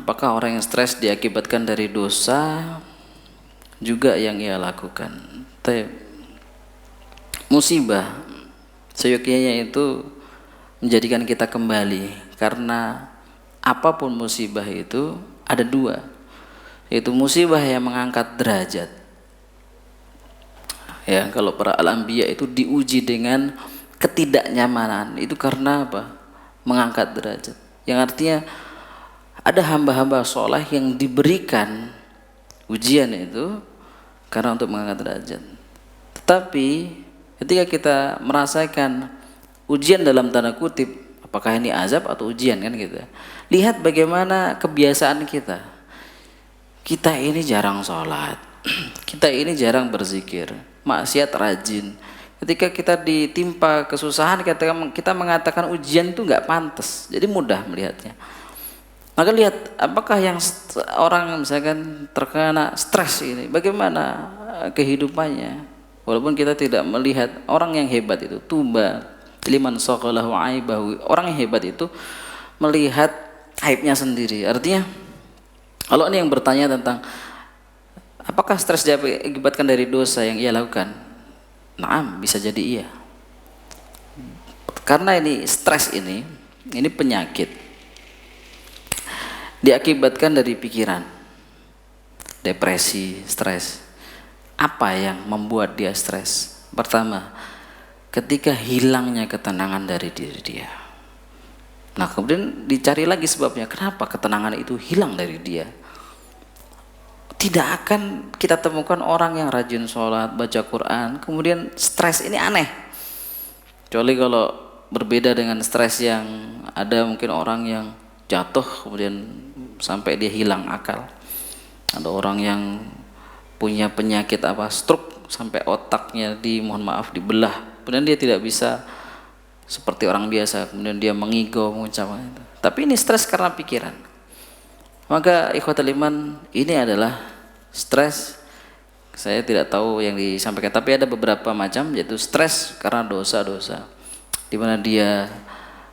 Apakah orang yang stres diakibatkan dari dosa juga yang ia lakukan? Musibah seyogyanya itu menjadikan kita kembali, karena apapun musibah itu ada dua, yaitu musibah yang mengangkat derajat. Ya, kalau para al-anbiya itu diuji dengan ketidaknyamanan, itu karena apa? Mengangkat derajat. Yang artinya ada hamba-hamba soleh yang diberikan ujian itu karena untuk mengangkat derajat. Tetapi ketika kita merasakan ujian dalam tanda kutip, apakah ini azab atau ujian kan gitu. Lihat bagaimana kebiasaan kita. Kita ini jarang sholat, kita ini jarang berzikir, maksiat rajin. Ketika kita ditimpa kesusahan, kita mengatakan ujian itu nggak pantas. Jadi mudah melihatnya. Maka lihat apakah yang orang misalkan terkena stres ini, bagaimana kehidupannya. Walaupun kita tidak melihat orang yang hebat itu, tuba liman saqalahu aibahu, orang yang hebat itu melihat aibnya sendiri. Artinya kalau ini yang bertanya tentang apakah stres diakibatkan dari dosa yang ia lakukan, naam, bisa jadi iya. Karena ini stres ini penyakit, diakibatkan dari pikiran, depresi, stres. Apa yang membuat dia stres? Pertama, ketika hilangnya ketenangan dari diri dia. Nah, kemudian dicari lagi sebabnya, kenapa ketenangan itu hilang dari dia. Tidak akan kita temukan orang yang rajin sholat, baca Quran, kemudian stres. Ini aneh. Kecuali kalau berbeda dengan stres yang ada mungkin orang yang jatuh kemudian sampai dia hilang akal. Ada orang yang punya penyakit stroke sampai otaknya dibelah, kemudian dia tidak bisa seperti orang biasa, kemudian dia mengigau, mengucapkan itu. Tapi ini stres karena pikiran. Maka ikhwatul iman, ini adalah stres. Saya tidak tahu yang disampaikan, tapi ada beberapa macam, yaitu stres karena dosa-dosa, di mana dia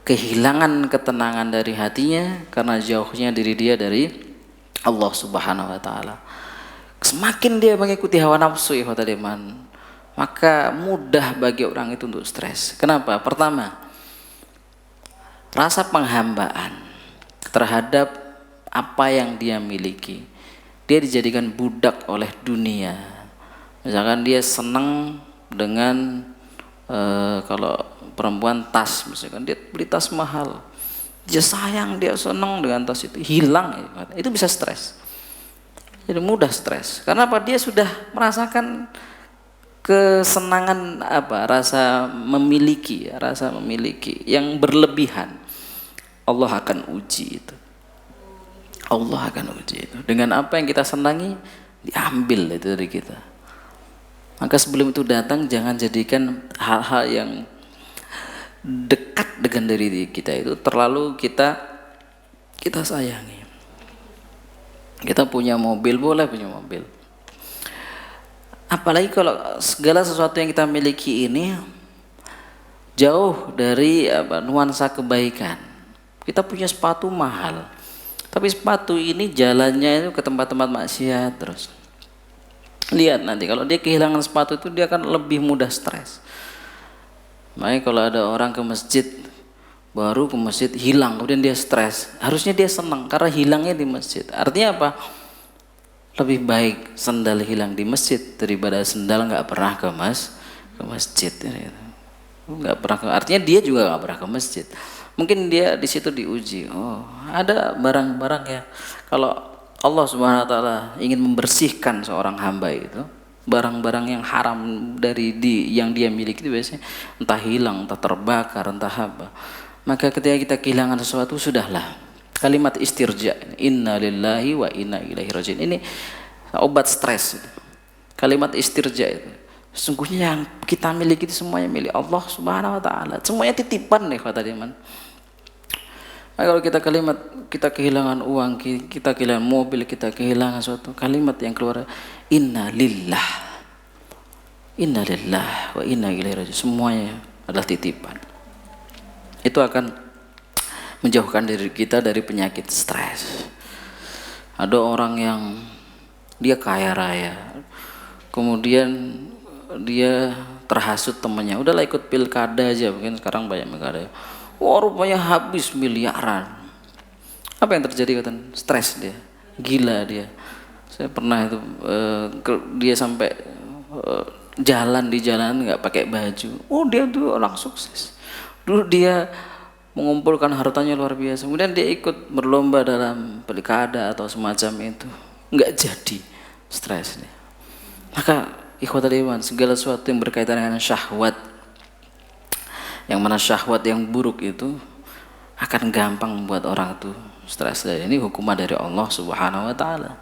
kehilangan ketenangan dari hatinya karena jauhnya diri dia dari Allah Subhanahu wa taala. Semakin dia mengikuti hawa nafsu, ikhwatul iman, maka mudah bagi orang itu untuk stres. Kenapa? Pertama, rasa penghambaan terhadap apa yang dia miliki. Dia dijadikan budak oleh dunia. Misalkan dia senang dengan kalau perempuan tas, misalkan dia beli tas mahal, dia sayang, dia senang dengan tas itu, hilang, itu bisa stres. Jadi mudah stres. Karena apa? Dia sudah merasakan kesenangan rasa memiliki yang berlebihan. Allah akan uji itu. Allah akan uji itu. Dengan apa yang kita senangi, diambil itu dari kita. Maka sebelum itu datang, jangan jadikan hal-hal yang dekat dengan diri kita itu terlalu kita sayangi. Kita punya mobil, boleh punya mobil. Apalagi kalau segala sesuatu yang kita miliki ini jauh dari nuansa kebaikan. Kita punya sepatu mahal, tapi sepatu ini jalannya itu ke tempat-tempat maksiat terus. Lihat nanti kalau dia kehilangan sepatu itu, dia akan lebih mudah stres. Makanya kalau ada orang ke masjid, baru ke masjid hilang, kemudian dia stres, harusnya dia senang karena hilangnya di masjid. Artinya apa? Lebih baik sendal hilang di masjid daripada sendal nggak pernah ke masjid. Nggak pernah, artinya dia juga nggak pernah ke masjid. Mungkin dia di situ diuji. Oh, ada barang-barang ya. Kalau Allah Subhanahu Wa Taala ingin membersihkan seorang hamba itu, barang-barang yang haram yang dia miliki itu biasanya entah hilang, entah terbakar, entah apa. Maka ketika kita kehilangan sesuatu, sudahlah. Kalimat istirja, inna lillahi wa inna ilaihi raji'un. Ini obat stres. Kalimat istirja itu. Sesungguhnya yang kita miliki itu semuanya milik Allah Subhanahu wa taala. Semuanya titipan nih kata Diman. Nah, kalau kita kehilangan uang, kita kehilangan mobil, kita kehilangan suatu kalimat yang keluar, inna lillah wa inna ilaihi raji'un. Semuanya adalah titipan. Itu akan menjauhkan diri kita dari penyakit stres. Ada orang yang dia kaya raya, kemudian dia terhasut temannya, udahlah ikut pilkada aja, mungkin sekarang banyak pilkada. Wah, rupanya habis miliaran. Apa yang terjadi? Kata, stres dia, gila dia. Saya pernah itu dia sampai jalan di jalan nggak pakai baju. Oh, dia tuh orang sukses. Dulu dia mengumpulkan hartanya luar biasa. Kemudian dia ikut berlomba dalam pilkada atau semacam itu, nggak jadi, stres dia. Maka ikhwatul iman, segala sesuatu yang berkaitan dengan syahwat, yang mana syahwat yang buruk itu akan gampang membuat orang itu stres. Ini hukuman dari Allah Subhanahu wa taala.